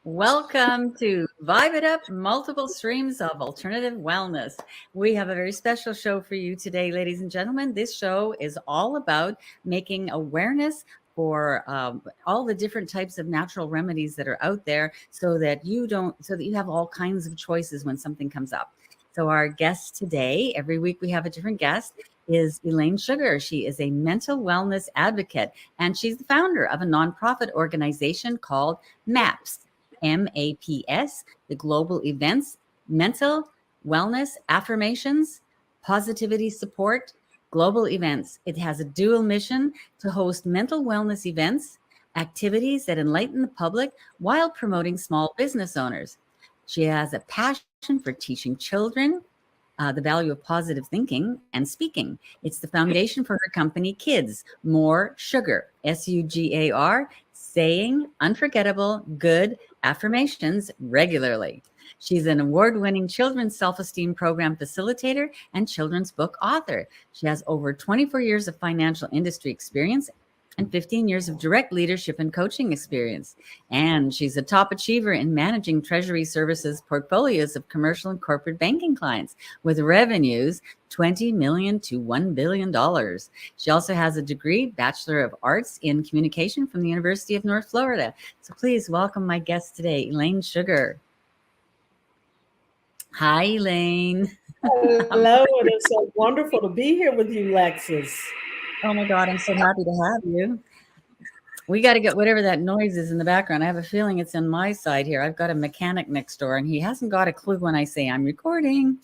Welcome to Vibe It Up, multiple streams of alternative wellness. We have a very special show for you today, ladies and gentlemen. This show is all about making awareness for all the different types of natural remedies that are out there so that you have all kinds of choices when something comes up. So our guest today, every week we have a different guest, is Elaine Sugar. She is a mental wellness advocate, and she's the founder of a nonprofit organization called MAPS. MAPS, the global events, mental wellness affirmations, positivity support, global events. It has a dual mission to host mental wellness events, activities that enlighten the public while promoting small business owners. She has a passion for teaching children the value of positive thinking and speaking. It's the foundation for her company, Kids More Sugar, SUGAR, saying unforgettable good affirmations regularly. She's an award-winning children's self-esteem program facilitator and children's book author. She has over 24 years of financial industry experience and 15 years of direct leadership and coaching experience. And she's a top achiever in managing Treasury Services portfolios of commercial and corporate banking clients with revenues $20 million to $1 billion. She also has a degree, Bachelor of Arts in Communication from the University of North Florida. So please welcome my guest today, Elaine Sugar. Hi, Elaine. Hello, it is so wonderful to be here with you, Lexis. Oh my God, I'm so happy to have you. We got to get whatever that noise is in the background. I have a feeling it's on my side here. I've got a mechanic next door, and he hasn't got a clue when I say I'm recording.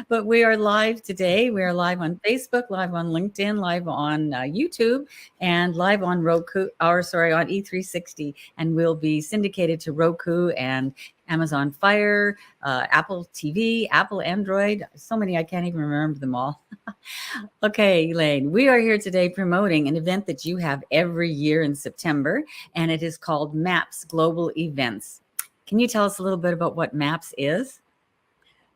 But we are live today. We are live on Facebook, live on LinkedIn, live on YouTube, and live on on E360. And we'll be syndicated to Roku and Amazon Fire, Apple TV, Apple Android. So many, I can't even remember them all. Okay, Elaine, we are here today promoting an event that you have every year in September, and it is called MAPS Global Events. Can you tell us a little bit about what MAPS is?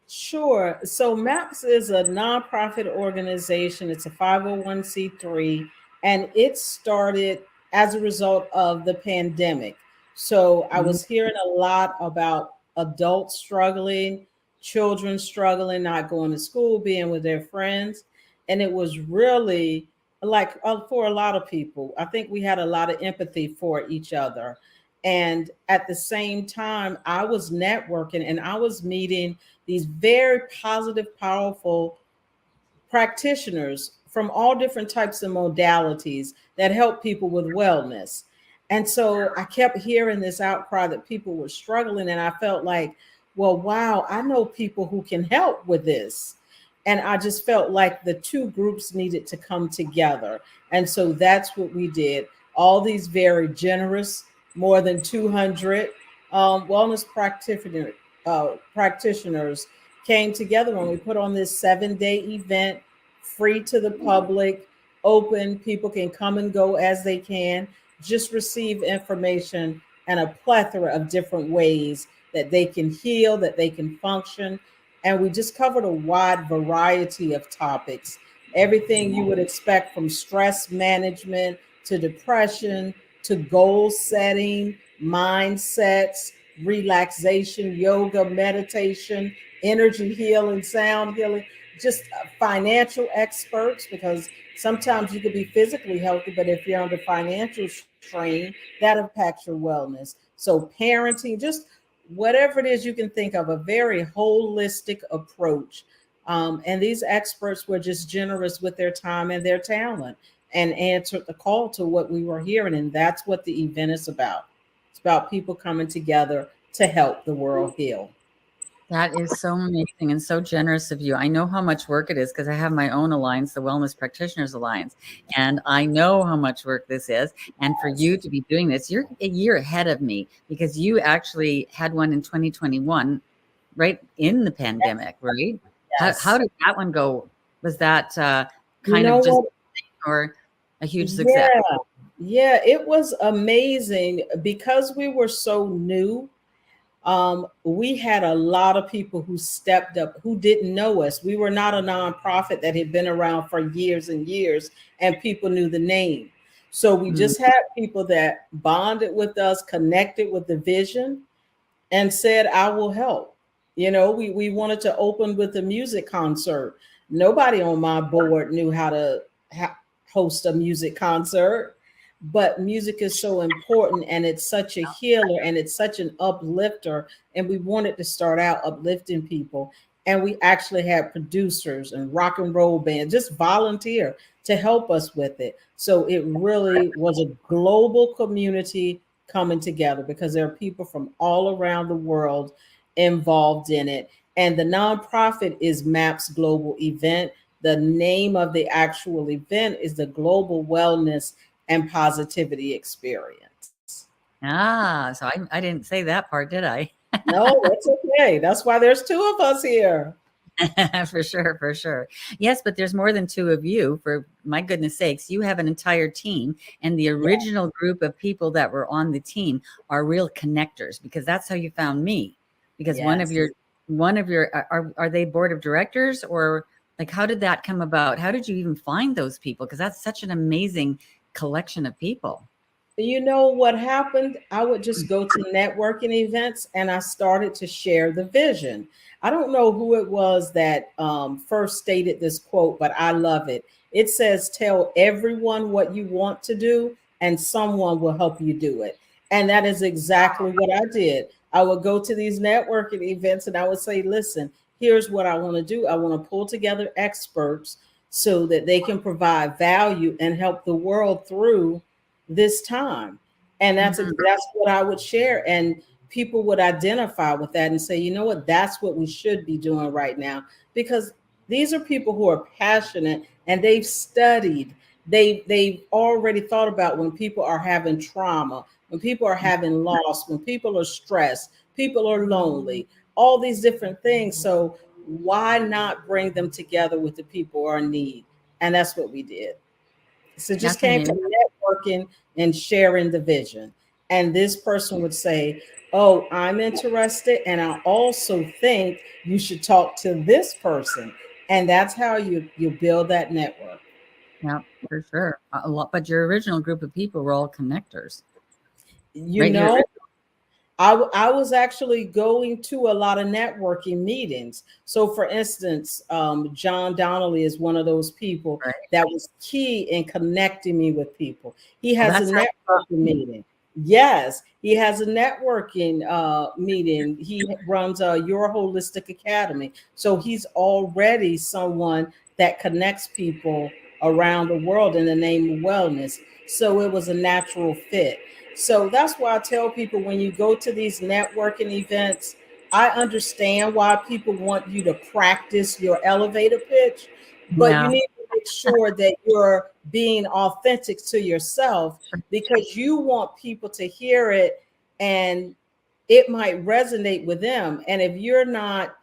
Sure. So MAPS is a nonprofit organization. It's a 501c3, and it started as a result of the pandemic. So I was hearing a lot about adults struggling, children struggling, not going to school, being with their friends. And it was really like for a lot of people, I think we had a lot of empathy for each other. And at the same time, I was networking and I was meeting these very positive, powerful practitioners from all different types of modalities that help people with wellness. And so I kept hearing this outcry that people were struggling. And I felt like, well, wow, I know people who can help with this. And I just felt like the two groups needed to come together. And so that's what we did. All these very generous, more than 200 wellness practitioners came together when we put on this 7-day event, free to the public, open. People can come and go as they can, just receive information and a plethora of different ways that they can heal, that they can function. And we just covered a wide variety of topics, everything you would expect from stress management to depression to goal setting, mindsets, relaxation, yoga, meditation, energy healing, sound healing, just financial experts, because sometimes you could be physically healthy, but if you're under financial strain, that impacts your wellness. So parenting, just whatever it is you can think of, a very holistic approach. And these experts were just generous with their time and their talent and answered the call to what we were hearing. And that's what the event is about. It's about people coming together to help the world heal. That is so amazing and so generous of you. I know how much work it is because I have my own alliance, the Wellness Practitioners Alliance, and I know how much work this is. And for you to be doing this, you're a year ahead of me because you actually had one in 2021, right in the pandemic, right? Yes. How did that one go? Was that You know of just what? or a huge success? Yeah, it was amazing because we were so new. We had a lot of people who stepped up who didn't know us. We were not a nonprofit that had been around for years and years, and people knew the name. So we Mm. just had people that bonded with us, connected with the vision, and said, I will help. We wanted to open with a music concert. Nobody on my board knew how to host a music concert, but music is so important and it's such a healer and it's such an uplifter. And we wanted to start out uplifting people. And we actually had producers and rock and roll bands just volunteer to help us with it. So it really was a global community coming together because there are people from all around the world involved in it. And the nonprofit is MAPS Global Event. The name of the actual event is the Global Wellness and Positivity Experience. So I didn't say that part, did I? No, that's okay. That's why there's two of us here. For sure, for sure. Yes, but there's more than two of you. For my goodness sakes, you have an entire team, and the Yeah. original group of people that were on the team are real connectors because that's how you found me. Because Yes. one of your are they board of directors or like how did that come about? How did you even find those people? Because that's such an amazing collection of people. You know what happened? I would just go to networking events and I started to share the vision. I don't know who it was that first stated this quote, but I love it. It says, tell everyone what you want to do, and someone will help you do it. And that is exactly what I did. I would go to these networking events and I would say, listen, here's what I want to do. I want to pull together experts so that they can provide value and help the world through this time. And Mhm. that's what I would share. And people would identify with that and say, you know what, that's what we should be doing right now. Because these are people who are passionate and they've studied. They've already thought about when people are having trauma, when people are having loss, when people are stressed, people are lonely, all these different things. So why not bring them together with the people who are in need? And that's what we did. So it just That's came amazing. from networking and sharing the vision. And this person would say, oh, I'm interested. And I also think you should talk to this person. And that's how you build that network. Yeah, for sure. A lot, but your original group of people were all connectors, You right? Your know, I was actually going to a lot of networking meetings. So, for instance, John Donnelly is one of those people right. that was key in connecting me with people. He Well, has a that's how you got networking me. meeting. Yes, he has a networking meeting. He runs Your Holistic Academy. So, he's already someone that connects people around the world in the name of wellness. So, it was a natural fit. So that's why I tell people when you go to these networking events, I understand why people want you to practice your elevator pitch, but you Yeah, need to make sure that you're being authentic to yourself sure. because you want people to hear it and it might resonate with them. And if you're not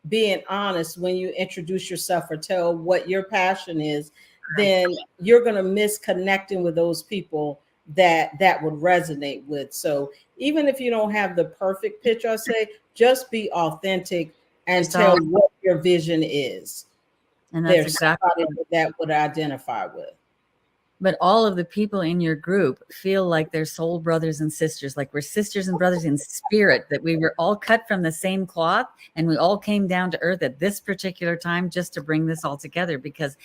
being honest when you introduce yourself or tell what your passion is, then you're going to miss connecting with those people that would resonate with. So even if you don't have the perfect pitch, I say just be authentic and tell Yourself, what your vision is. and that's There's exactly somebody right. that would identify with. But all of the people in your group feel like they're soul brothers and sisters, like we're sisters and brothers in spirit, that we were all cut from the same cloth and we all came down to earth at this particular time just to bring this all together. Because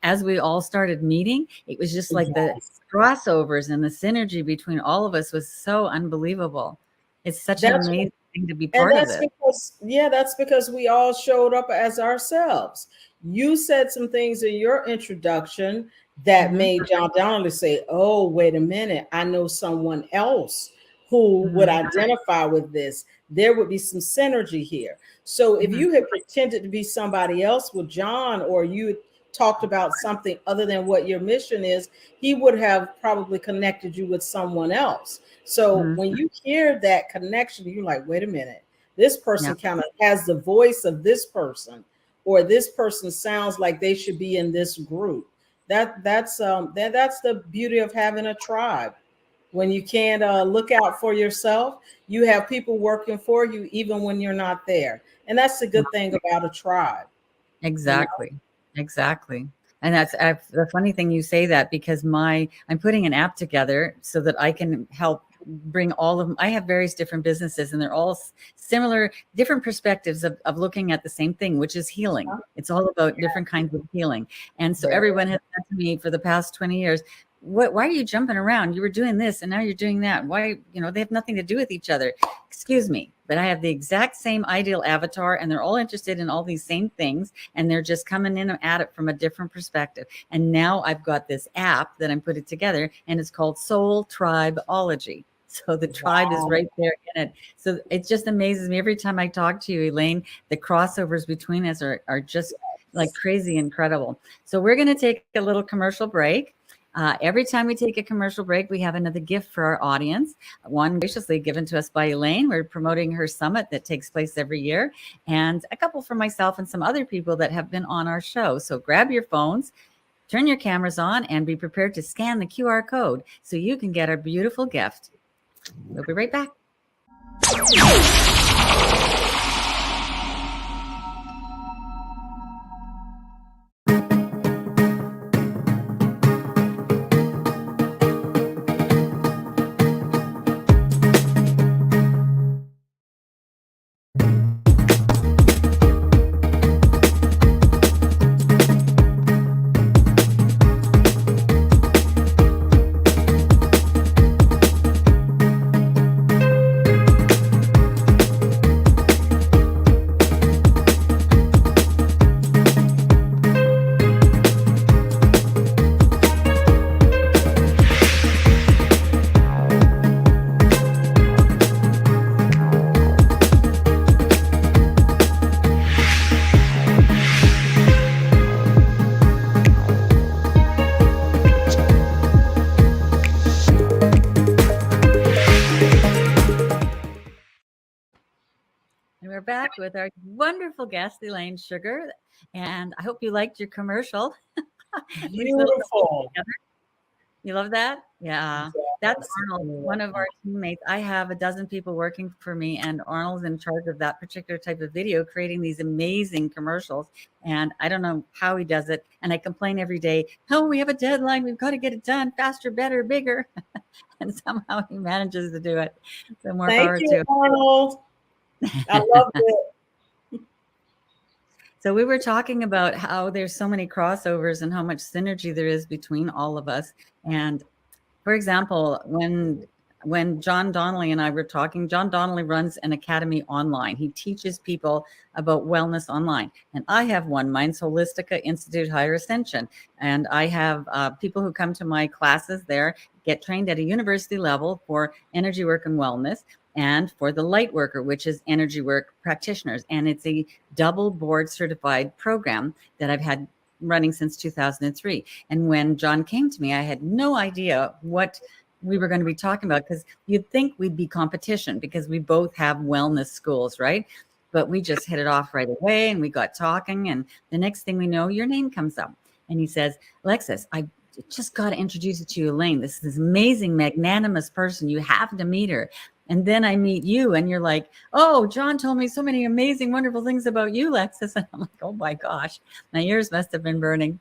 as we all started meeting, it was just like the Yes. crossovers and the synergy between all of us was so unbelievable. It's such an That's amazing thing to be And part of that's this. because, yeah, that's because we all showed up as ourselves. You said some things in your introduction that Hmm. made John Donnelly say, oh, wait a minute, I know someone else who would Hmm. identify with this. There would be some synergy here. So if Hmm. you had pretended to be somebody else with John, or you had talked about something other than what your mission is, he would have probably connected you with someone else. So Hmm. when you hear that connection, you're like, wait a minute, this Yeah, person kind of has the voice of this person, or this person sounds like they should be in this group. That's the beauty of having a tribe. When you can't look out for yourself, you have people working for you even when you're not there, and that's the good thing about a tribe. You know. exactly. Exactly. And that's the funny thing you say that, because I'm putting an app together so that I can help bring all of them. I have various different businesses, and they're all similar, different perspectives of looking at the same thing, which is healing. It's all about different kinds of healing. And so everyone has said to me for the past 20 years, why are you jumping around? You were doing this and now you're doing that. Why, they have nothing to do with each other. Excuse me, but I have the exact same ideal avatar, and they're all interested in all these same things, and they're just coming in at it from a different perspective. And now I've got this app that I'm putting together, and it's called Soul Tribeology. So the tribe is right there in it. So it just amazes me every time I talk to you, Elaine. The crossovers between us are just like crazy incredible. So we're going to take a little commercial break. Every time we take a commercial break, we have another gift for our audience, one graciously given to us by Elaine. We're promoting her summit that takes place every year, and a couple for myself and some other people that have been on our show. So grab your phones, turn your cameras on, and be prepared to scan the QR code so you can get our beautiful gift. We'll be right back. And we're back with our wonderful guest, Elaine Sugar. And I hope you liked your commercial. Beautiful. You love that? Yeah. Yes. That's Arnold, one of our teammates. I have a dozen people working for me, and Arnold's in charge of that particular type of video, creating these amazing commercials. And I don't know how he does it. And I complain every day, oh, we have a deadline. We've got to get it done faster, better, bigger. And somehow he manages to do it. So more power to him. Arnold. I love it. So we were talking about how there's so many crossovers and how much synergy there is between all of us. And for example, when John Donnelly and I were talking, John Donnelly runs an academy online. He teaches people about wellness online. And I have one, mine's Holistica Institute Higher Ascension. And I have people who come to my classes there, get trained at a university level for energy work and wellness, and for the light worker, which is energy work practitioners. And it's a double board certified program that I've had running since 2003. And when John came to me, I had no idea what we were going to be talking about, because you'd think we'd be competition because we both have wellness schools, right? But we just hit it off right away, and we got talking, and the next thing we know, your name comes up, and he says, Lexis, I just got to introduce you to Elaine. This is this amazing, magnanimous person. You have to meet her. And then I meet you, and you're like, oh, John told me so many amazing, wonderful things about you, Lexis. And I'm like, oh my gosh, my ears must have been burning.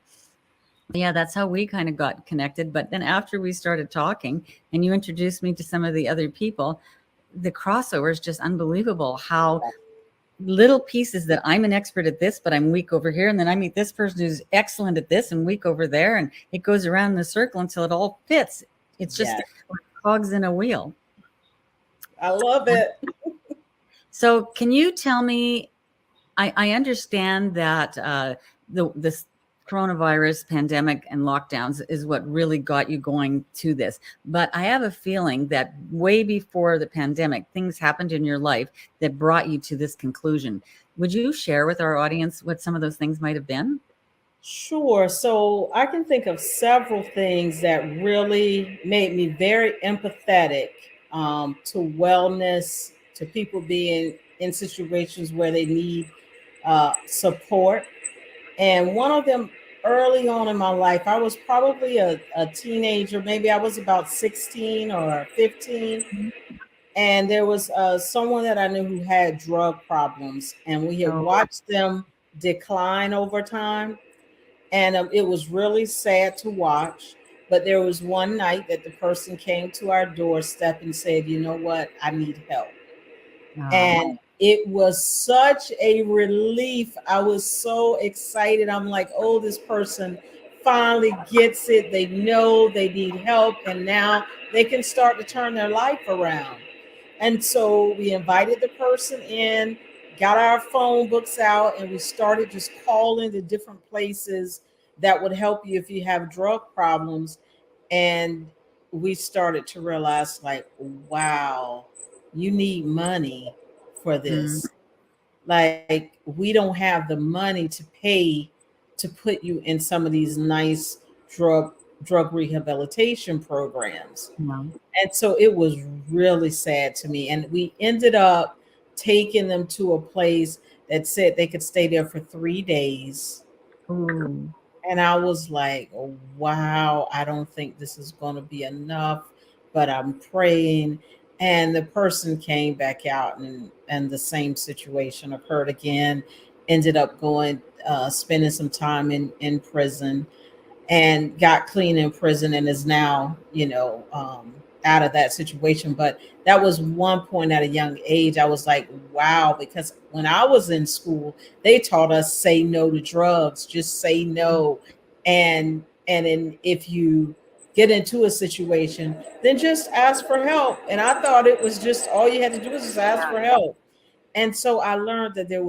Yeah, that's how we kind of got connected. But then after we started talking and you introduced me to some of the other people, the crossover is just unbelievable. How little pieces that I'm an expert at this, but I'm weak over here. And then I meet this person who's excellent at this and weak over there. And it goes around in a circle until it all fits. It's just like cogs in a wheel. I love it. So can you tell me, I understand that this coronavirus pandemic and lockdowns is what really got you going to this. But I have a feeling that way before the pandemic, things happened in your life that brought you to this conclusion. Would you share with our audience what some of those things might have been? Sure. So I can think of several things that really made me very empathetic to wellness, to people being in situations where they need support. And one of them, early on in my life, I was probably a teenager. Maybe I was about 16 or 15. And there was someone that I knew who had drug problems. And we had watched them decline over time. And it was really sad to watch. But there was one night that the person came to our doorstep and said, "You know what? I need help." Oh. And it was such a relief. I was so excited. I'm like, oh, this person finally gets it. They know they need help, and now they can start to turn their life around. And so we invited the person in, got our phone books out, and we started just calling the different places that would help you if you have drug problems. And we started to realize, like, wow, you need money for Mm, this. Like, we don't have the money to pay to put you in some of these nice drug drug rehabilitation programs. no. And so it was really sad to me. And we ended up taking them to a place that said they could stay there for 3 days. Ooh. And I was like, oh, wow, I don't think this is going to be enough, but I'm praying. And the person came back out, and the same situation occurred again. Ended up going, spending some time in prison, and got clean in prison, and is now, out of that situation. But that was one point at a young age. I was like, wow, because when I was in school, they taught us say no to drugs, just say no. If you get into a situation, then just ask for help. And I thought it was just all you had to do was just ask for help. And so I learned that there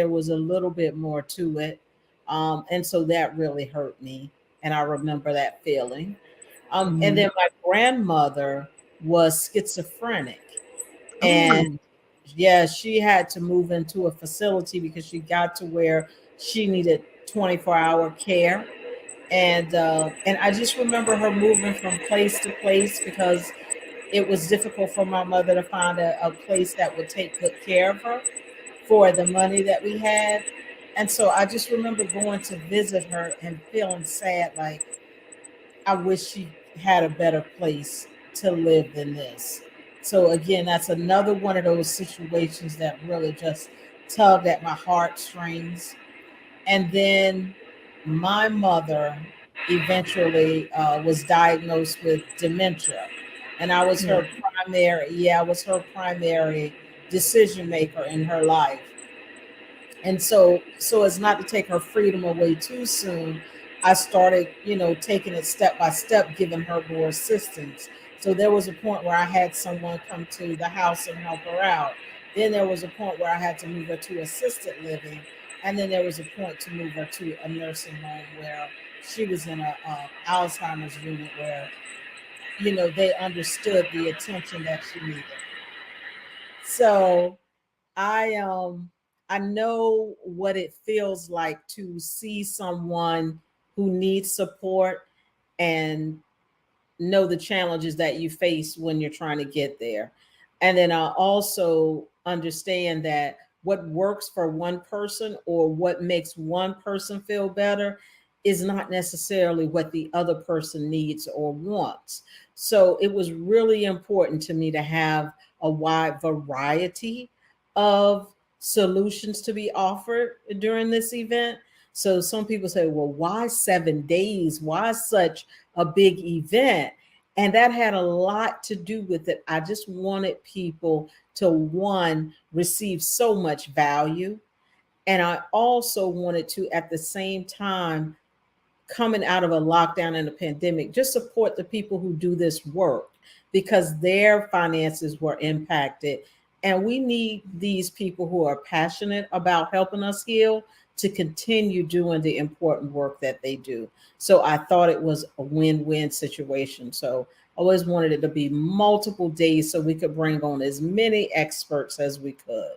was a little bit more to it. And so that really hurt me, and I remember that feeling. And Mm. then my grandmother was schizophrenic, and Oh. yeah, she had to move into a facility because she got to where she needed 24-hour care. And I just remember her moving from place to place because it was difficult for my mother to find a place that would take good care of her for the money that we had. And so I just remember going to visit her and feeling sad, like, I wish she had a better place to live than this. So again, that's another one of those situations that really just tugged at my heartstrings. And then my mother eventually was diagnosed with dementia, and Yeah. I was her primary decision maker in her life. And so as not to take her freedom away too soon, I started, taking it step by step, giving her more assistance. So there was a point where I had someone come to the house and help her out. Then there was a point where I had to move her to assisted living, and then there was a point to move her to a nursing home where she was in a Alzheimer's unit where, they understood the attention that she needed. So I know what it feels like to see someone who needs support, and know the challenges that you face when you're trying to get there. And then I also understand that what works for one person or what makes one person feel better is not necessarily what the other person needs or wants. So it was really important to me to have a wide variety of solutions to be offered during this event. So some people say, well, why 7 days? Why such a big event? And that had a lot to do with it. I just wanted people to, one, receive so much value. And I also wanted to, at the same time, coming out of a lockdown and a pandemic, just support the people who do this work because their finances were impacted. And we need these people who are passionate about helping us heal to continue doing the important work that they do. So I thought it was a win-win situation. So I always wanted it to be multiple days so we could bring on as many experts as we could.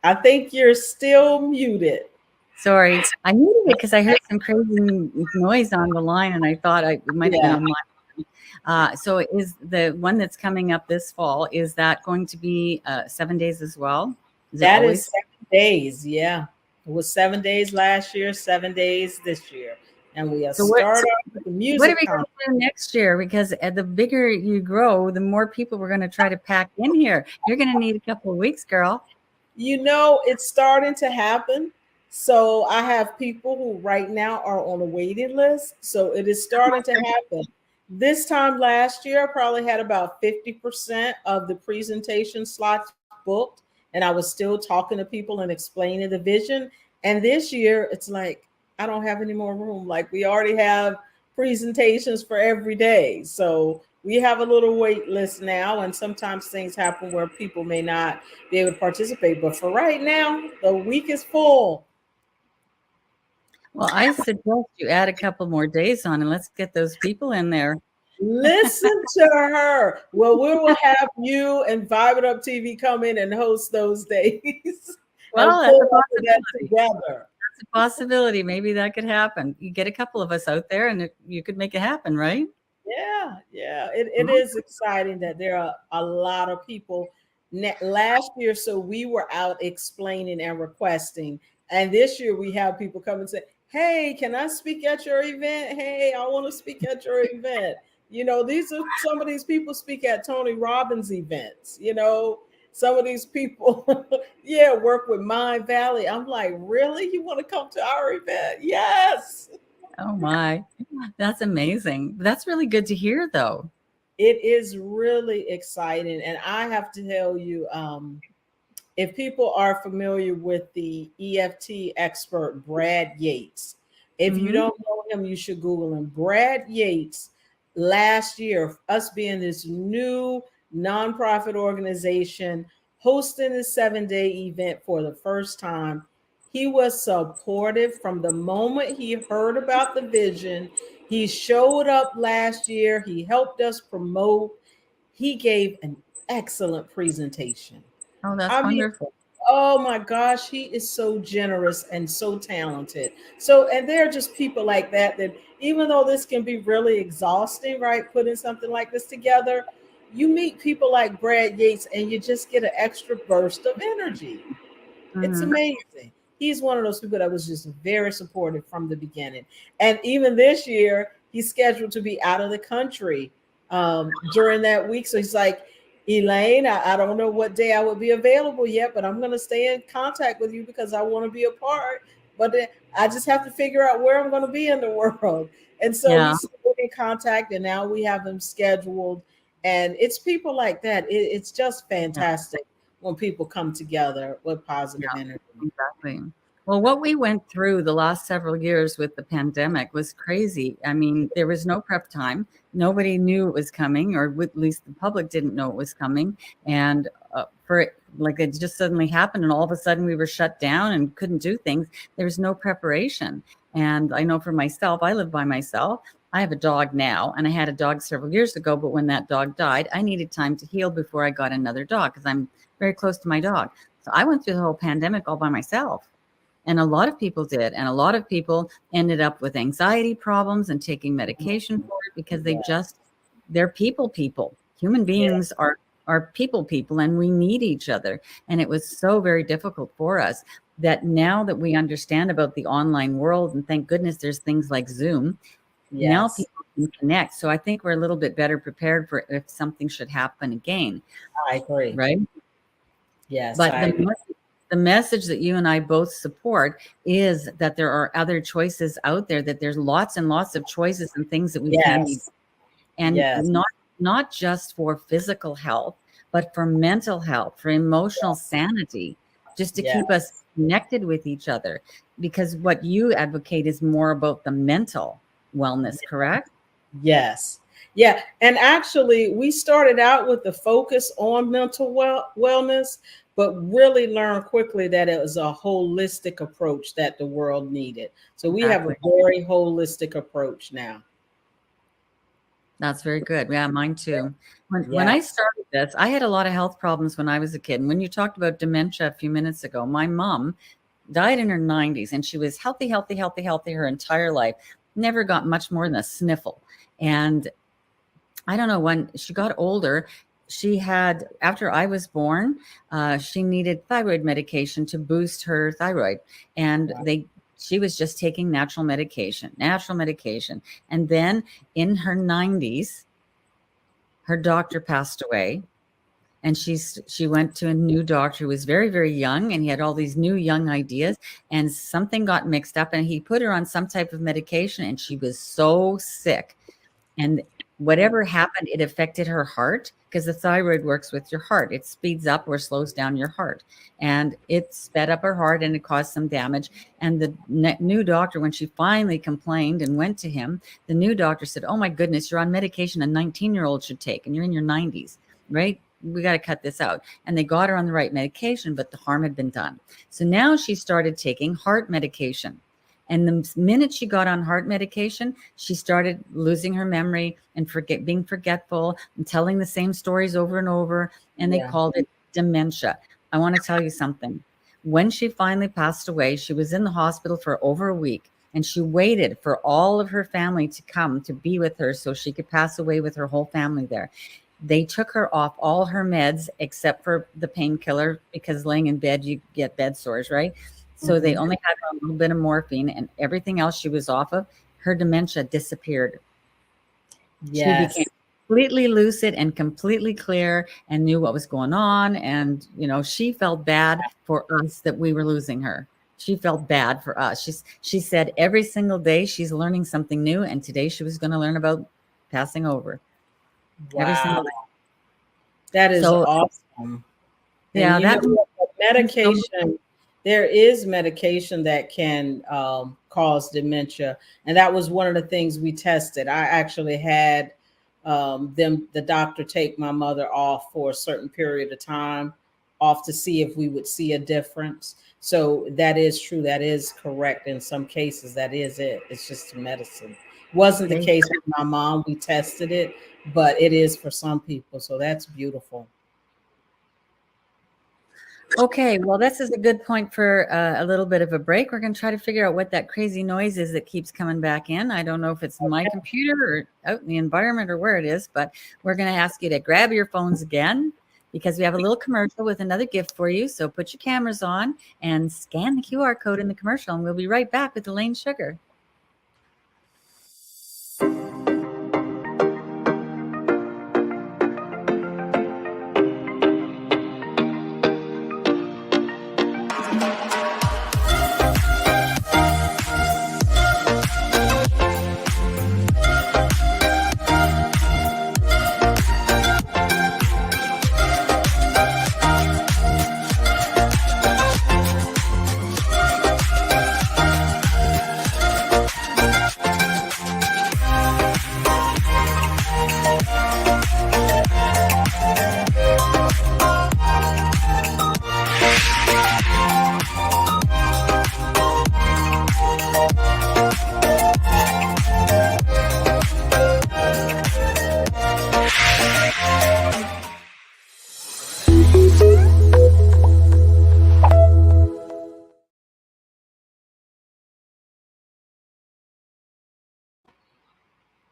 I think you're still muted. Sorry, I muted it because I heard some crazy noise on the line, and I thought it might have been Yeah, on my. So is the one that's coming up this fall, is that going to be 7 days as well? Is it that is always? 7 days. Yeah. It was 7 days last year, 7 days this year. And we are So what? start So off with the what are music we going concert. to do next year? Because the bigger you grow, the more people we're going to try to pack in here. You're going to need a couple of weeks, girl. It's starting to happen. So I have people who right now are on a waiting list. So it is starting to happen. This time last year, I probably had about 50% of the presentation slots booked, and I was still talking to people and explaining the vision. And this year, it's like, I don't have any more room. Like, we already have presentations for every day. So we have a little wait list now, and sometimes things happen where people may not be able to participate. But for right now, the week is full. Well, I suggest you add a couple more days on and let's get those people in there. Listen to her. Well, we will have you and Vibe It Up TV come in and host those days and Well, that's pull a up with that possibility. together. It's a possibility. Maybe that could happen. You get a couple of us out there and you could make it happen, right? Yeah, yeah. It Mhm. is exciting that there are a lot of people. Last year, so we were out explaining and requesting. And this year we have people come and say, hey, can I speak at your event? Hey, I want to speak at your event. You know, these are some of these people speak at Tony Robbins events, you know. Some of these people, yeah, work with Mind Valley. I'm like, really? You want to come to our event? Yes. Oh my. That's amazing. That's really good to hear though. It is really exciting. And I have to tell you, if people are familiar with the EFT expert, Brad Yates, if you Hmm. don't know him, you should Google him. Brad Yates, last year, us being this new nonprofit organization, hosting a 7-day event for the first time, he was supportive from the moment he heard about the vision. He showed up last year, he helped us promote, he gave an excellent presentation. Oh, that's I mean, wonderful. oh my gosh, he is so generous and so talented. So, and there are just people like that, that even though this can be really exhausting, right? Putting something like this together, you meet people like Brad Yates and you just get an extra burst of energy. It's Hmm. amazing. He's one of those people that was just very supportive from the beginning. And even this year, he's scheduled to be out of the country during that week. So he's like, Elaine, I don't know what day I will be available yet, but I'm going to stay in contact with you because I want to be a part. But I just have to figure out where I'm going to be in the world. And so Yeah. he's still in contact, and now we have him scheduled. And it's people like that. It's just Yeah. fantastic when people come together with positive energy. Exactly. Well, what we went through the last several years with the pandemic was crazy. I mean, there was no prep time. Nobody knew it was coming, or at least the public didn't know it was coming. And for it, like it just suddenly happened, and all of a sudden we were shut down and couldn't do things. There was no preparation. And I know for myself, I live by myself. I have a dog now, and I had a dog several years ago. But when that dog died, I needed time to heal before I got another dog because I'm very close to my dog. So I went through the whole pandemic all by myself. And a lot of people did. And a lot of people ended up with anxiety problems and taking medication for it because they Yeah, just, they're people. Human yeah, beings are people, and we need each other. And it was so very difficult for us that now that we understand about the online world, and thank goodness there's things like Zoom, now yes, people can connect. So I think we're a little bit better prepared for if something should happen again, I agree. right? Yes, But I agree. the message that you and I both support is that there are other choices out there, that there's lots and lots of choices and things that we can be, Yes, and yes, not just for physical health, but for mental health, for emotional sanity, just to keep us yes, connected with each other. Because what you advocate is more about the mental wellness, correct? yes. Yeah, and actually, we started out with the focus on mental wellness, but really learned quickly that it was a holistic approach that the world needed. So we have a Exactly. very holistic approach now. That's very good. Yeah, mine too. When I Yes. started this, I had a lot of health problems when I was a kid. And when you talked about dementia a few minutes ago, my mom died in her 90s and she was healthy her entire life. Never got much more than a sniffle. And I don't know, when she got older, she had, after I was born, she needed thyroid medication to boost her thyroid. And Wow. she was just taking natural medication. And then in her 90s, her doctor passed away and she went to a new doctor who was very, very young, and he had all these new young ideas, and something got mixed up, and he put her on some type of medication, and she was so sick. And whatever happened, it affected her heart, because the thyroid works with your heart. It speeds up or slows down your heart. And it sped up her heart, and it caused some damage. And the new doctor, when she finally complained and went to him, the new doctor said, "Oh my goodness, you're on medication a 19-year-old should take, and you're in your 90s, right? We got to cut this out." And they got her on the right medication, but the harm had been done. So now she started taking heart medication. And the minute she got on heart medication, she started losing her memory and being forgetful and telling the same stories over and over. And they called it dementia. I want to tell you something. When she finally passed away, she was in the hospital for over a week, and she waited for all of her family to come to be with her so she could pass away with her whole family there. They took her off all her meds except for the painkiller, because laying in bed, you get bed sores, right? So they only had her on a little bit of morphine, and everything else she was off of. Her dementia disappeared. She became completely lucid and completely clear and knew what was going on. And, she felt bad for us that we were losing her. She felt bad for us. She said every single day she's learning something new. And today she was going to learn about passing over. Wow. Every single day. That is awesome. Yeah, that medication. There is medication that can cause dementia. And that was one of the things we tested. I actually had the doctor take my mother off for a certain period of time, off to see if we would see a difference. So that is true. That is correct. In some cases, that is it. It's just medicine. Wasn't the case with my mom. We tested it, but it is for some people. So that's beautiful. Okay, well, this is a good point for a little bit of a break. We're going to try to figure out what that crazy noise is that keeps coming back in. I don't know if it's my computer or out in the environment or where it is, but we're going to ask you to grab your phones again, because we have a little commercial with another gift for you. So put your cameras on and scan the QR code in the commercial, and we'll be right back with Elaine Sugar.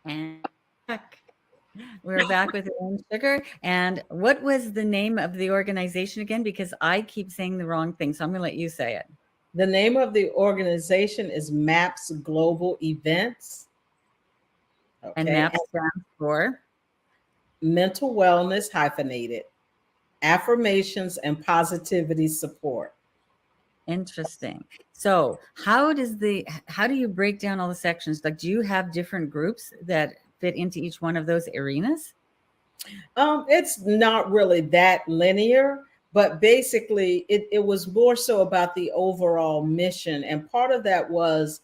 And we're back with Elaine Sugar. And what was the name of the organization again? Because I keep saying the wrong thing, so I'm going to let you say it. The name of the organization is MAPS Global Events. Okay. And MAPS stands for Mental Wellness hyphenated, Affirmations and Positivity Support. Interesting. So how do you break down all the sections? Like, do you have different groups that fit into each one of those arenas? It's not really that linear, but basically it was more so about the overall mission. And part of that was,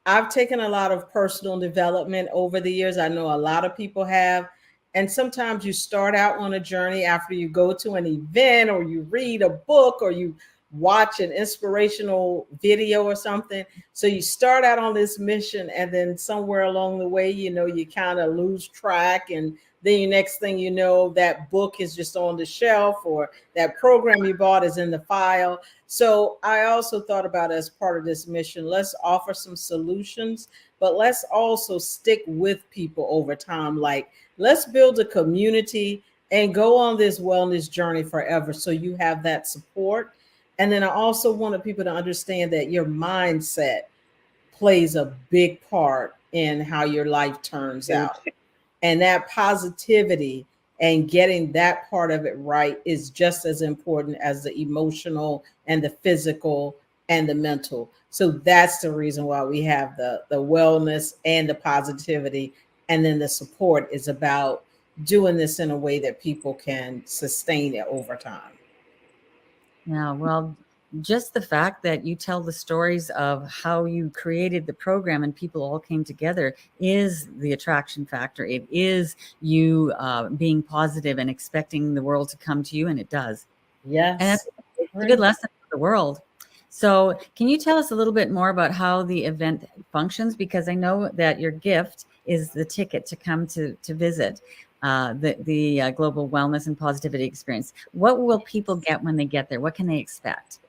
I've taken a lot of personal development over the years. I know a lot of people have. And sometimes you start out on a journey after you go to an event, or you read a book, or you watch an inspirational video or something. So you start out on this mission, and then somewhere along the way, you kind of lose track. And then the next thing you know, that book is just on the shelf, or that program you bought is in the file. So I also thought about, as part of this mission, let's offer some solutions, but let's also stick with people over time. Like, let's build a community and go on this wellness journey forever, so you have that support. And then I also wanted people to understand that your mindset plays a big part in how your life turns out. And that positivity And getting that part of it right is just as important as the emotional and the physical and the mental. So that's the reason why we have the wellness and the positivity. And then the support is about doing this in a way that people can sustain it over time. Yeah, well, just the fact that you tell the stories of how you created the program and people all came together is the attraction factor. It is you being positive and expecting the world to come to you, and it does. And that's Yes, I a good agree. lesson for the world. So, can you tell us a little bit more about how the event functions? Because I know that your gift is the ticket to come to visit the Global Wellness and Positivity Experience. What will people get when they get there? What can they expect?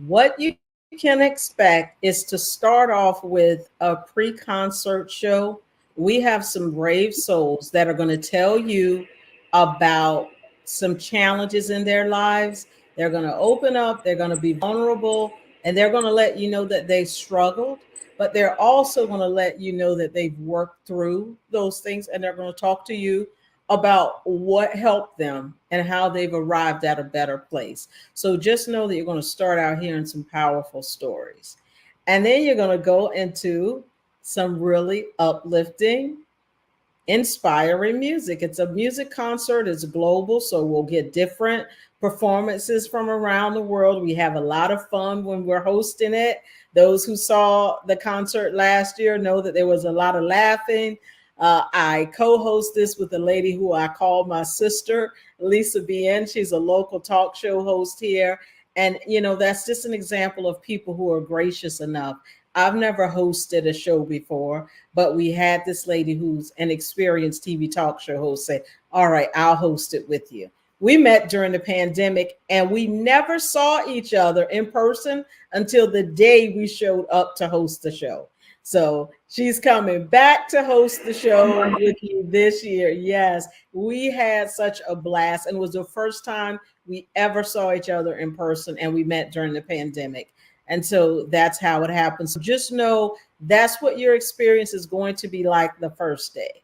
What you can expect is to start off with a pre-concert show. We have some brave souls that are going to tell you about some challenges in their lives. They're going to open up, they're going to be vulnerable, and they're going to let you know that they struggled, but they're also going to let you know that they've worked through those things, and they're going to talk to you about what helped them and how they've arrived at a better place. So just know that you're going to start out hearing some powerful stories. And then you're going to go into some really uplifting, inspiring music. It's a music concert, it's global, so we'll get different performances from around the world. We have a lot of fun when we're hosting it. Those who saw the concert last year know that there was a lot of laughing. I co-host this with a lady who I call my sister, Lisa Bien. She's a local talk show host here. And, that's just an example of people who are gracious enough. I've never hosted a show before, but we had this lady who's an experienced TV talk show host say, "All right, I'll host it with you." We met during the pandemic and we never saw each other in person until the day we showed up to host the show. So she's coming back to host the show with you this year. Yes, we had such a blast, and it was the first time we ever saw each other in person, and we met during the pandemic. And so that's how it happens. So just know that's what your experience is going to be like the first day.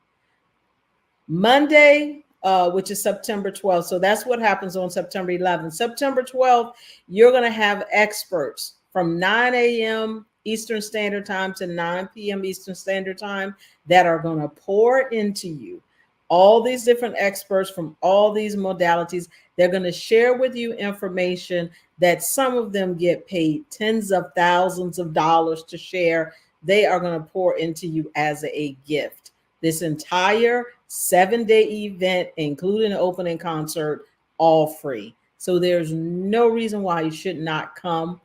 Monday, which is September 12th. So that's what happens on September 11th. September 12th, you're going to have experts from 9 a.m. Eastern Standard Time to 9 p.m. Eastern Standard Time that are going to pour into you. All these different experts from all these modalities, they're going to share with you information that some of them get paid tens of thousands of dollars to share. They are going to pour into you as a gift. This entire 7-day event, including an opening concert, all free. So there's no reason why you should not come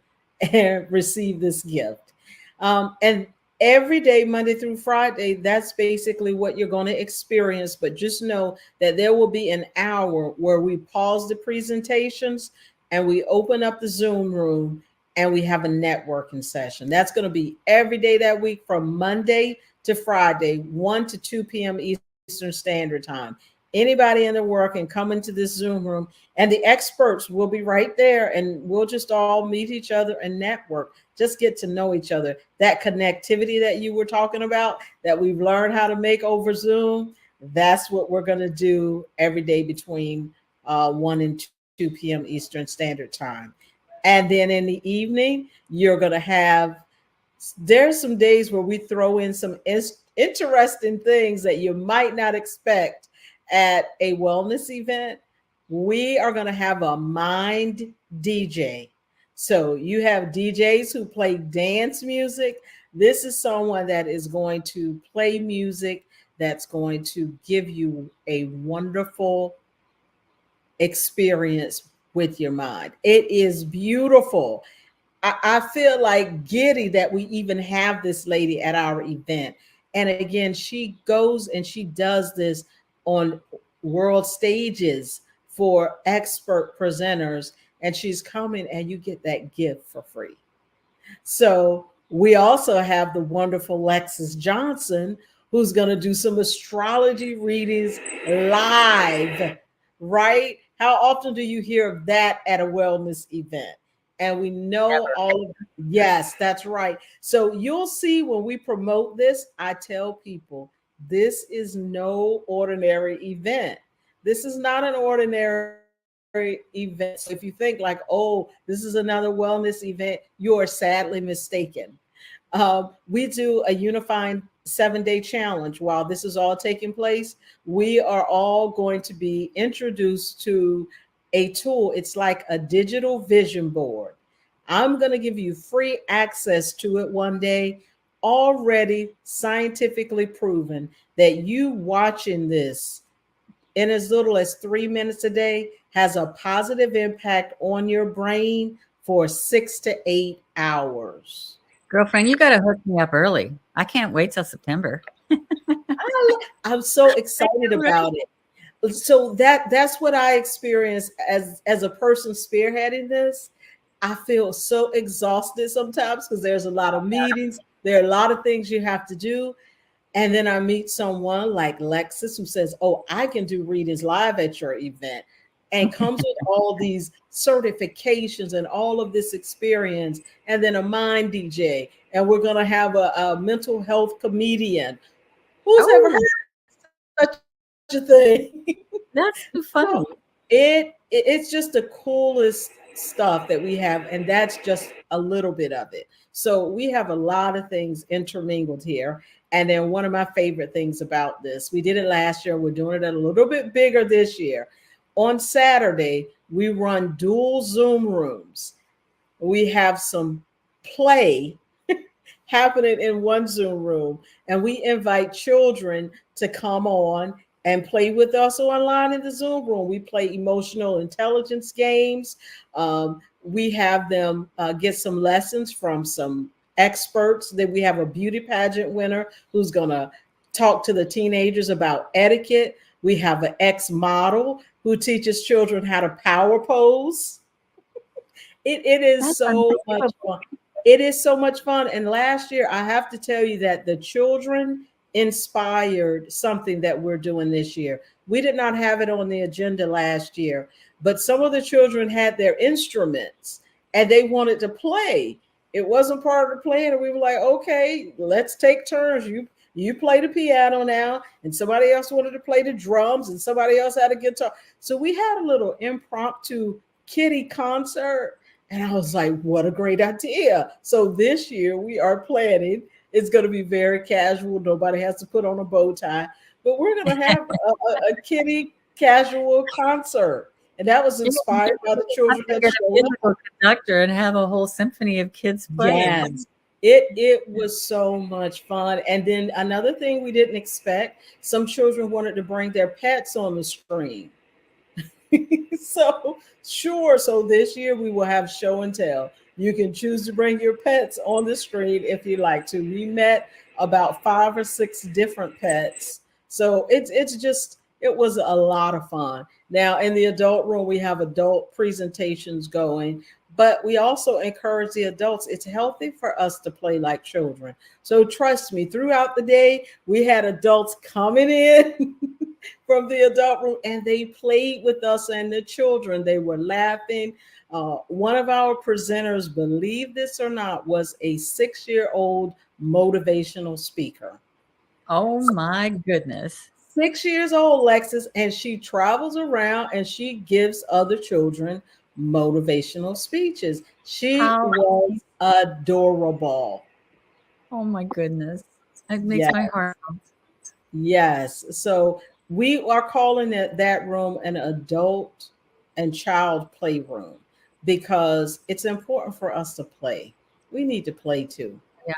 and receive this gift. And every day, Monday through Friday, that's basically what you're going to experience. But just know that there will be an hour where we pause the presentations and we open up the Zoom room and we have a networking session. That's going to be every day that week from Monday to Friday, 1 to 2 p.m. Eastern Standard Time. Anybody in the world can come into this Zoom room, and the experts will be right there, and we'll just all meet each other and network, just get to know each other. That connectivity that you were talking about, that we've learned how to make over Zoom, that's what we're going to do every day between 1 and 2 p.m. Eastern Standard Time. And then in the evening, you're going to have, there's some days where we throw in some interesting things that you might not expect at a wellness event. We are going to have a mind DJ. So you have DJs who play dance music. This is someone that is going to play music that's going to give you a wonderful experience with your mind. It is beautiful. I feel like giddy that we even have this lady at our event. And again, she goes and she does this on world stages for expert presenters. And she's coming and you get that gift for free. So we also have the wonderful Lexis Johnson, who's going to do some astrology readings live, right? How often do you hear of that at a wellness event? And we know all of, yes, that's right. So you'll see when we promote this, I tell people this is no ordinary event. This is not an ordinary event. So if you think like, oh, this is another wellness event, you are sadly mistaken. We do a unifying 7 day challenge. While this is all taking place, we are all going to be introduced to a tool. It's like a digital vision board. I'm going to give you free access to it one day, already scientifically proven that you watching this in as little as 3 minutes a day has a positive impact on your brain for 6 to 8 hours. Girlfriend, you got to hook me up early. I can't wait till September. I'm so I excited know, right? about it. So that's what I experience as a person spearheading this. I feel so exhausted sometimes because there's a lot of meetings, there are a lot of things you have to do. And then I meet someone like Lexis who says, "Oh, I can do readings live at your event," and comes with all these certifications and all of this experience, and then a mind DJ, and we're going to have a mental health comedian. Who's ever Oh, heard such a thing? that's too So funny. it's just the coolest stuff that we have, and that's just a little bit of it. So we have a lot of things intermingled here. And then one of my favorite things about this, we did it last year, we're doing it a little bit bigger this year. On Saturday, we run dual Zoom rooms. We have some play happening in one Zoom room, and we invite children to come on and play with us online in the Zoom room. We play emotional intelligence games. We have them get some lessons from some experts. That we have a beauty pageant winner who's going to talk to the teenagers about etiquette. We have an ex model who teaches children how to power pose. It is That's so much unbelievable. fun. It is so much fun. And last year, I have to tell you that the children inspired something that we're doing this year. We did not have it on the agenda last year, but some of the children had their instruments and they wanted to play. It wasn't part of the plan, and we were like, okay, let's take turns. You play the piano now, and somebody else wanted to play the drums, and somebody else had a guitar. So we had a little impromptu kiddie concert, and I was like, what a great idea. So this year we are planning. It's going to be very casual. Nobody has to put on a bow tie, but we're going to have a kiddie casual concert. And that was You inspired by the have children to that get a showed up. musical conductor and have a whole symphony of kids playing. Yes. It was so much fun. And then another thing we didn't expect, some children wanted to bring their pets on the screen. So sure. So this year we will have show and tell. You can choose to bring your pets on the screen if you like to. We met about 5 or 6 different pets. So it's just it was a lot of fun. Now in the adult room we have adult presentations going, but we also encourage the adults. It's healthy for us to play like children. So trust me, throughout the day we had adults coming in from the adult room, and they played with us and the children. They were laughing. One of our presenters, believe this or not, was a 6-year-old motivational speaker. Oh my goodness. 6 years old, Lexus, and she travels around and she gives other children motivational speeches. She How, was adorable. oh my goodness. It makes Yeah. my heart. Yes. So we are calling that room an adult and child playroom because it's important for us to play. We need to play too. Yeah.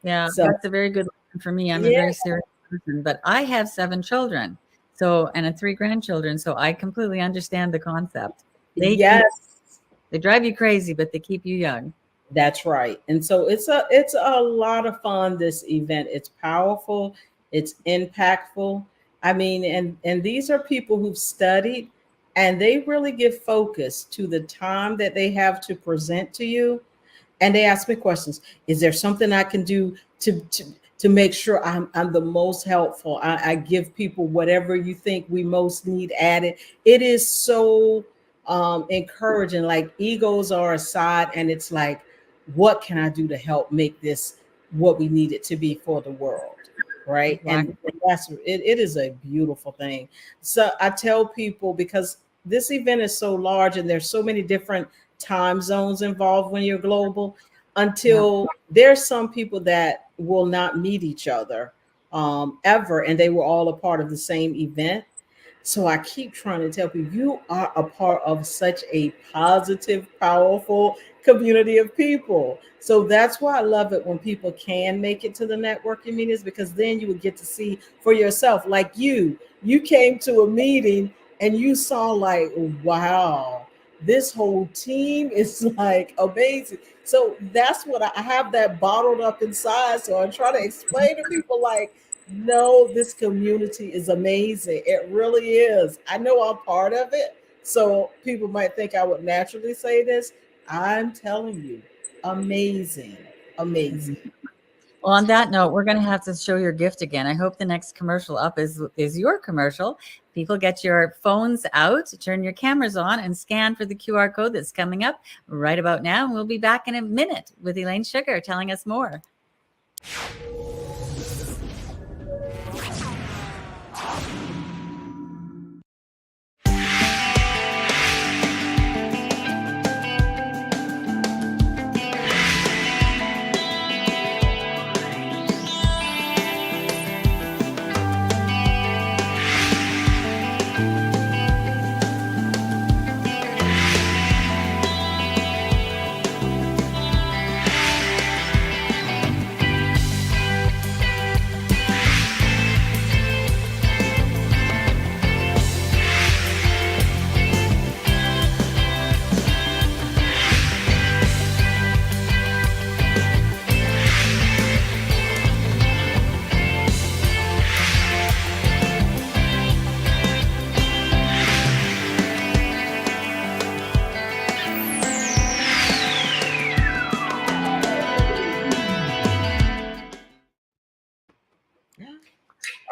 Yeah. So That's a very good lesson for me. I'm a yeah, very serious person, but I have 7 children. So, and 3 grandchildren. So I completely understand the concept. They keep, yes, they drive you crazy, but they keep you young. that's right. And so it's a lot of fun, this event. It's powerful, it's impactful. I mean, and these are people who've studied and they really give focus to the time that they have to present to you, and they ask me questions. Is there something I can do to make sure I'm the most helpful? I give people whatever you think we most need added. It is so encouraging. Like egos are aside, and it's like, what can I do to help make this what we need it to be for the world? right? And Exactly. it is a beautiful thing. So I tell people, because this event is so large and there's so many different time zones involved when you're global, Yeah. until there's some people that will not meet each other ever, and they were all a part of the same event. So I keep trying to tell people, you are a part of such a positive, powerful community of people. So that's why I love it when people can make it to the networking meetings, because then you would get to see for yourself. Like you came to a meeting and you saw like, wow, this whole team is like amazing. So that's what I have that bottled up inside. So I try to explain to people like, no, this community is amazing. It really is. I know I'm part of it. So people might think I would naturally say this. I'm telling you, amazing, amazing. Well, on that note, we're going to have to show your gift again. I hope the next commercial up is your commercial. People, get your phones out, turn your cameras on, and scan for the QR code that's coming up right about now. And we'll be back in a minute with Elaine Sugar telling us more.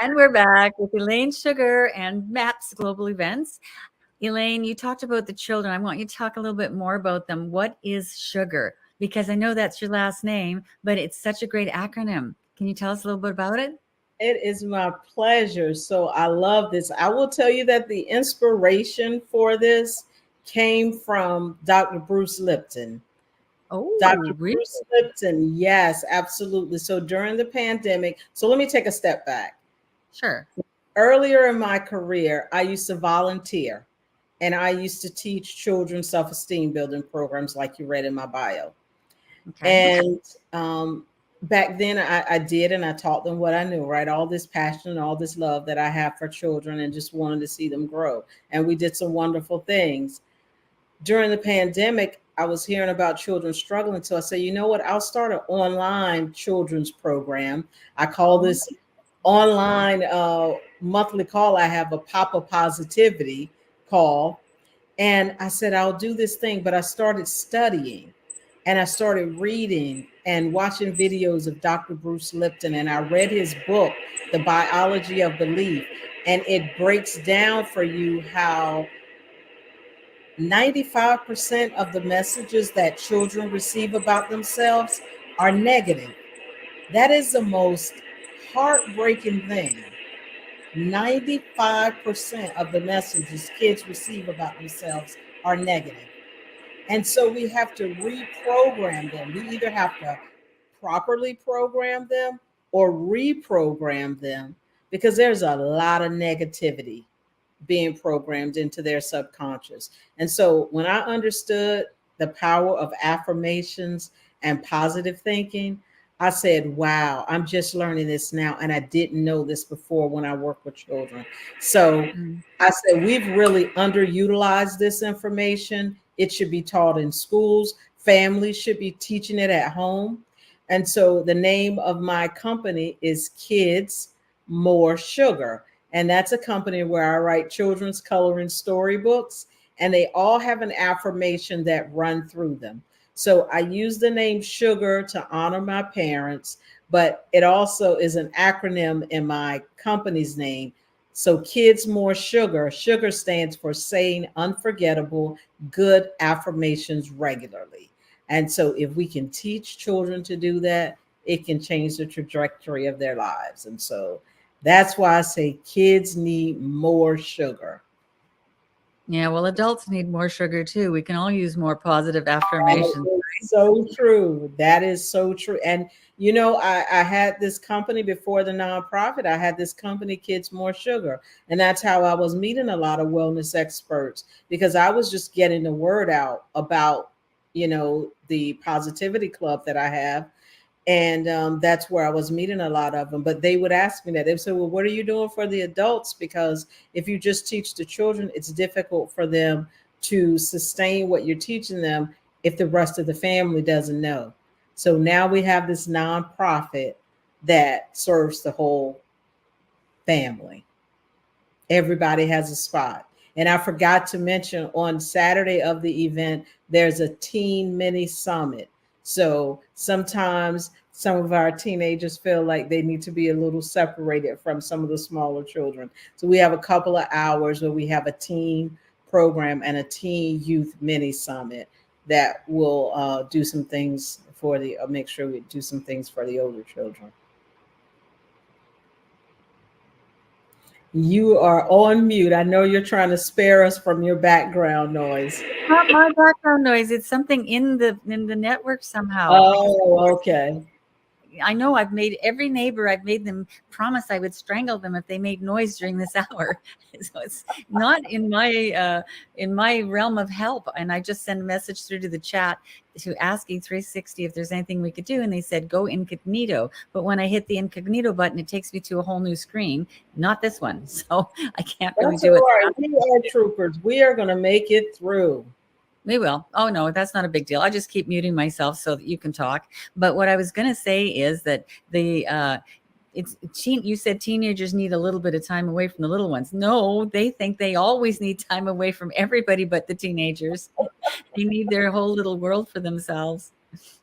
And we're back with Elaine Sugar and MAPS Global Events. Elaine, you talked about the children. I want you to talk a little bit more about them. What is Sugar? Because I know that's your last name, but it's such a great acronym. Can you tell us a little bit about it? It is my pleasure. So I love this. I will tell you that the inspiration for this came from Dr. Bruce Lipton. Dr. Oh, really? Bruce Lipton, yes, absolutely. So during the pandemic, so let me take a step back. Sure. Earlier in my career, I used to volunteer and I used to teach children self esteem building programs, like you read in my bio. Okay. And back then, I did, and I taught them what I knew, right? All this passion and all this love that I have for children, and just wanted to see them grow. And we did some wonderful things. During the pandemic, I was hearing about children struggling. So I said, you know what? I'll start an online children's program. I call Oh, this online monthly call. I have a Papa Positivity call. And I said, I'll do this thing. But I started studying and I started reading and watching videos of Dr. Bruce Lipton. And I read his book, The Biology of Belief. And it breaks down for you how 95% of the messages that children receive about themselves are negative. That is the most heartbreaking thing. 95% of the messages kids receive about themselves are negative. And so we have to reprogram them. We either have to properly program them or reprogram them, because there's a lot of negativity being programmed into their subconscious. And so when I understood the power of affirmations and positive thinking, I said, wow, I'm just learning this now. And I didn't know this before when I worked with children. So mm, I said, we've really underutilized this information. It should be taught in schools. Families should be teaching it at home. And so the name of my company is Kids More Sugar. And that's a company where I write children's coloring storybooks, and they all have an affirmation that run through them. So I use the name Sugar to honor my parents, but it also is an acronym in my company's name. So Kids More Sugar. Sugar stands for saying unforgettable, good affirmations regularly. And so if we can teach children to do that, it can change the trajectory of their lives. And so that's why I say kids need more sugar. Yeah, well, adults need more sugar too. We can all use more positive That affirmations. is so true. That is so true. And you know, I had this company before the nonprofit. I had this company, Kids More Sugar, and that's how I was meeting a lot of wellness experts because I was just getting the word out about, you know, the positivity club that I have, and that's where I was meeting a lot of them. But they would ask me that. They would say, "Well, what are you doing for the adults?" Because if you just teach the children, it's difficult for them to sustain what you're teaching them if the rest of the family doesn't know. So now we have this nonprofit that serves the whole family. Everybody has a spot. And I forgot to mention on Saturday of the event, there's a teen mini summit. So sometimes some of our teenagers feel like they need to be a little separated from some of the smaller children. So we have a couple of hours where we have a teen program and a teen youth mini summit that will do some things for the, make sure we do some things for the older children. You are on mute. I know you're trying to spare us from your background noise. Not my background noise. It's something in the network somehow because Oh, okay. I know I've made every neighbor, I've made them promise I would strangle them if they made noise during this hour. So it's not in my realm of help. And I just sent a message through to the chat to asking 360 if there's anything we could do. And they said go incognito. But when I hit the incognito button, it takes me to a whole new screen, not this one. So I can't really That's do all it. right. We are troopers. We are going to make it through. We will. Oh no, that's not a big deal. I just keep muting myself so that you can talk. But what I was going to say is that the you said teenagers need a little bit of time away from the little ones. No, they think they always need time away from everybody but the teenagers. They need their whole little world for themselves,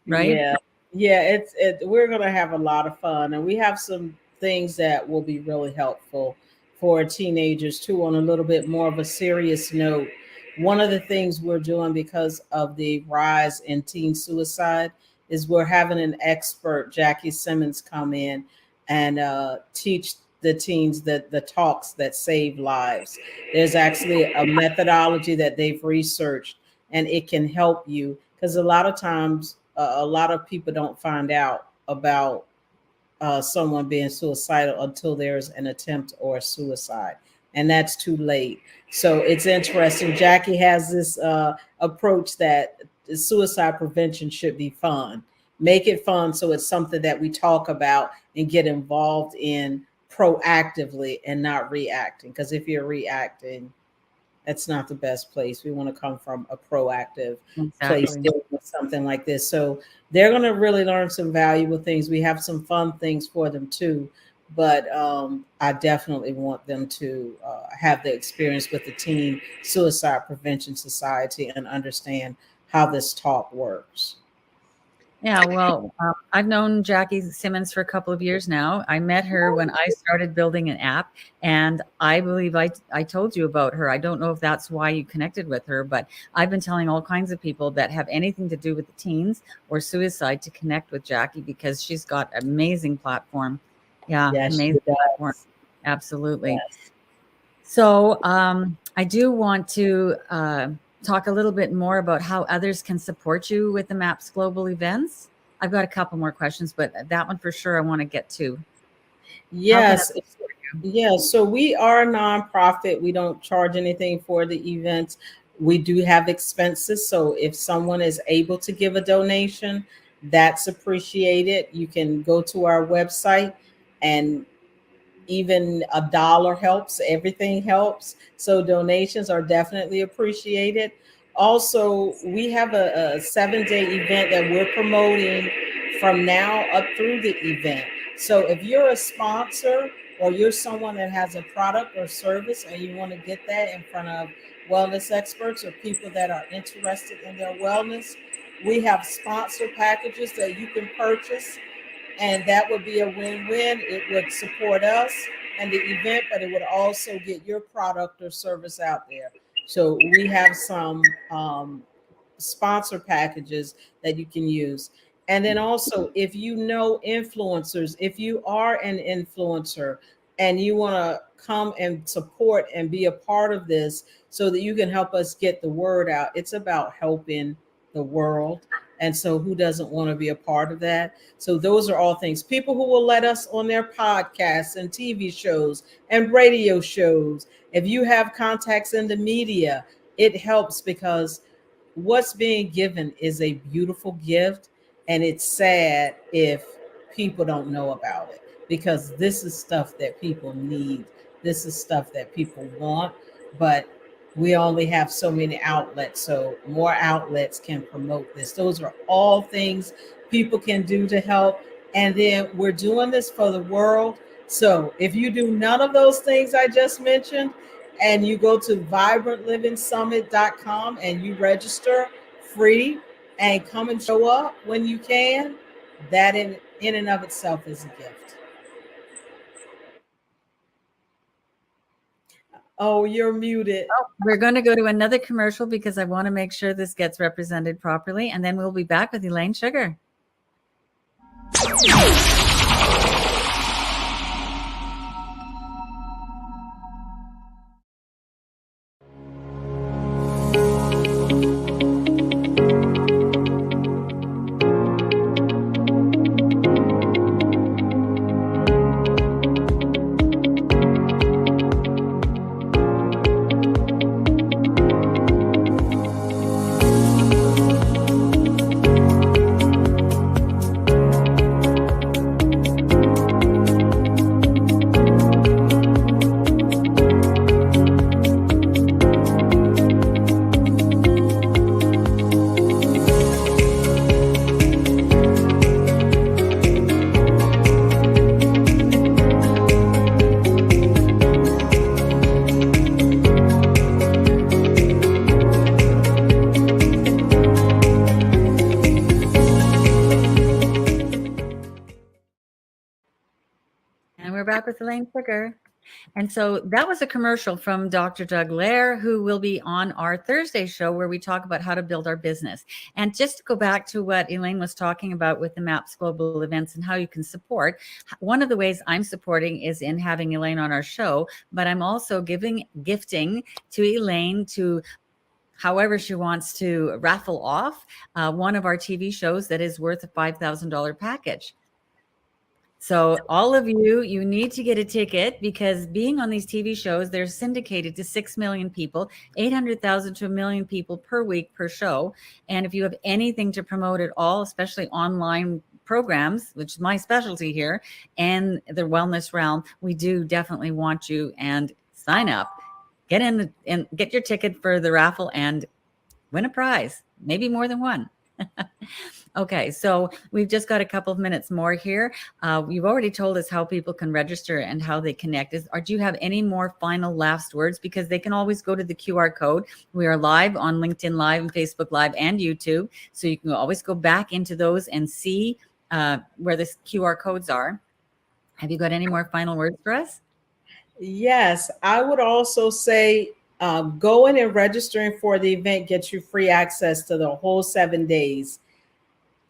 right? Yeah. Yeah, we're going to have a lot of fun, and we have some things that will be really helpful for teenagers too on a little bit more of a serious note. One of the things we're doing because of the rise in teen suicide is we're having an expert, Jackie Simmons, come in and teach the teens the talks that save lives. There's actually a methodology that they've researched, and it can help you because a lot of times a lot of people don't find out about someone being suicidal until there's an attempt or a suicide, and that's too late. So it's interesting. Jackie has this approach that suicide prevention should be fun. Make it fun so it's something that we talk about and get involved in proactively and not reacting. Because if you're reacting, that's not the best place. We want to come from a proactive place Exactly. dealing with something like this. So they're going to really learn some valuable things. We have some fun things for them too, but I definitely want them to have the experience with the Teen Suicide Prevention Society and understand how this talk works. Yeah, well, I've known Jackie Simmons for a couple of years now. I met her when I started building an app, and I believe I told you about her. I don't know if that's why you connected with her, but I've been telling all kinds of people that have anything to do with the teens or suicide to connect with Jackie because she's got amazing platform. Yeah, Yes, she amazing platform. does. Absolutely. Yes. So I do want to talk a little bit more about how others can support you with the MAPS global events. I've got a couple more questions, but that one for sure I want to get to. How can Yes. others support you? Yeah, so we are a nonprofit. We don't charge anything for the events. We do have expenses. So if someone is able to give a donation, that's appreciated. You can go to our website, and even a dollar helps, everything helps. So donations are definitely appreciated. Also, we have a 7-day event that we're promoting from now up through the event. So if you're a sponsor or you're someone that has a product or service and you want to get that in front of wellness experts or people that are interested in their wellness, we have sponsor packages that you can purchase, and that would be a win-win. It would support us and the event, but it would also get your product or service out there. So we have some sponsor packages that you can use. And then also, if you know influencers, if you are an influencer and you want to come and support and be a part of this so that you can help us get the word out, it's about helping the world. And so, who doesn't want to be a part of that? So, those are all things. People who will let us on their podcasts and TV shows and radio shows. If you have contacts in the media, it helps because what's being given is a beautiful gift, and it's sad if people don't know about it, because this is stuff that people need, this is stuff that people want, but we only have so many outlets, so more outlets can promote this. Those are all things people can do to help. And then we're doing this for the world. So if you do none of those things I just mentioned, and you go to vibrantlivingsummit.com and you register free and come and show up when you can, that in and of itself is a gift. Oh, you're muted. Oh, we're going to go to another commercial because I want to make sure this gets represented properly, and then we'll be back with Elaine Sugar. And we're back with Elaine Sugar. And so that was a commercial from Dr. Doug Lair, who will be on our Thursday show where we talk about how to build our business. And just to go back to what Elaine was talking about with the MAPS Global events and how you can support, one of the ways I'm supporting is in having Elaine on our show, but I'm also gifting to Elaine to however she wants to raffle off one of our TV shows that is worth a $5,000 package. So all of you, you need to get a ticket because being on these TV shows, they're syndicated to 6 million people, 800,000 to 1 million people per week per show. And if you have anything to promote at all, especially online programs, which is my specialty here, and the wellness realm, we do definitely want you and sign up, get in and get your ticket for the raffle and win a prize, maybe more than one. Okay, so we've just got a couple of minutes more here. You've already told us how people can register and how they connect. Or do you have any more final last words? Because they can always go to the QR code. We are live on LinkedIn Live and Facebook Live and YouTube. So you can always go back into those and see where the QR codes are. Have you got any more final words for us? Yes, I would also say going and registering for the event gets you free access to the whole 7 days.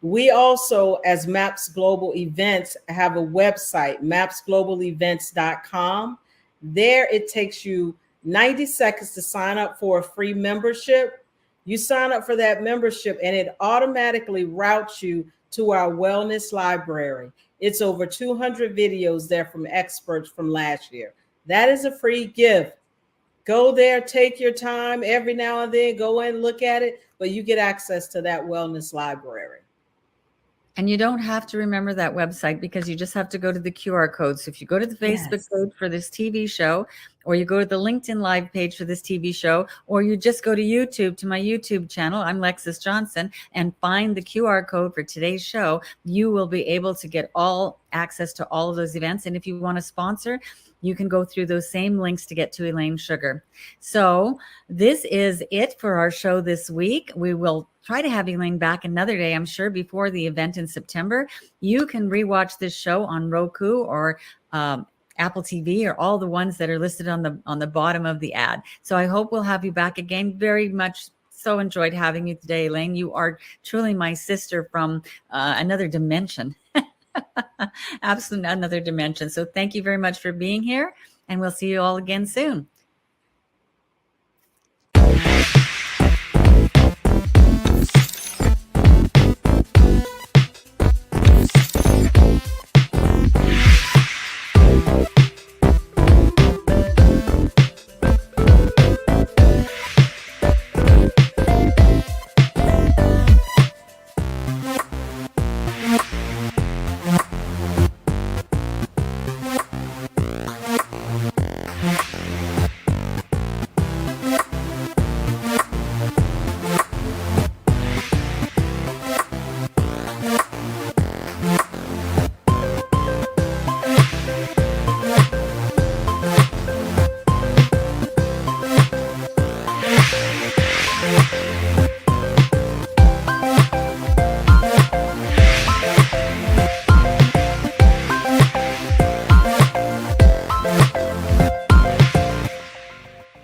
We also, as MAPS Global Events, have a website, mapsglobalevents.com. There it takes you 90 seconds to sign up for a free membership. You sign up for that membership and it automatically routes you to our wellness library. It's over 200 videos there from experts from last year. That is a free gift. Go there, take your time every now and then, go in, look at it, but you get access to that wellness library. And you don't have to remember that website because you just have to go to the QR code. So if you go to the Facebook page for this TV show, or you go to the LinkedIn Live page for this TV show, or you just go to YouTube, to my YouTube channel, I'm Lexis Johnson, and find the QR code for today's show, you will be able to get all access to all of those events. And if you want to sponsor, you can go through those same links to get to Elaine Sugar. So this is it for our show this week. We will try to have Elaine back another day, I'm sure, before the event in September. You can rewatch this show on Roku or Apple TV or all the ones that are listed on the bottom of the ad. So I hope we'll have you back again very much so enjoyed having you today, Elaine. You are truly my sister from another dimension. Absolutely another dimension. So thank you very much for being here, and we'll see you all again soon.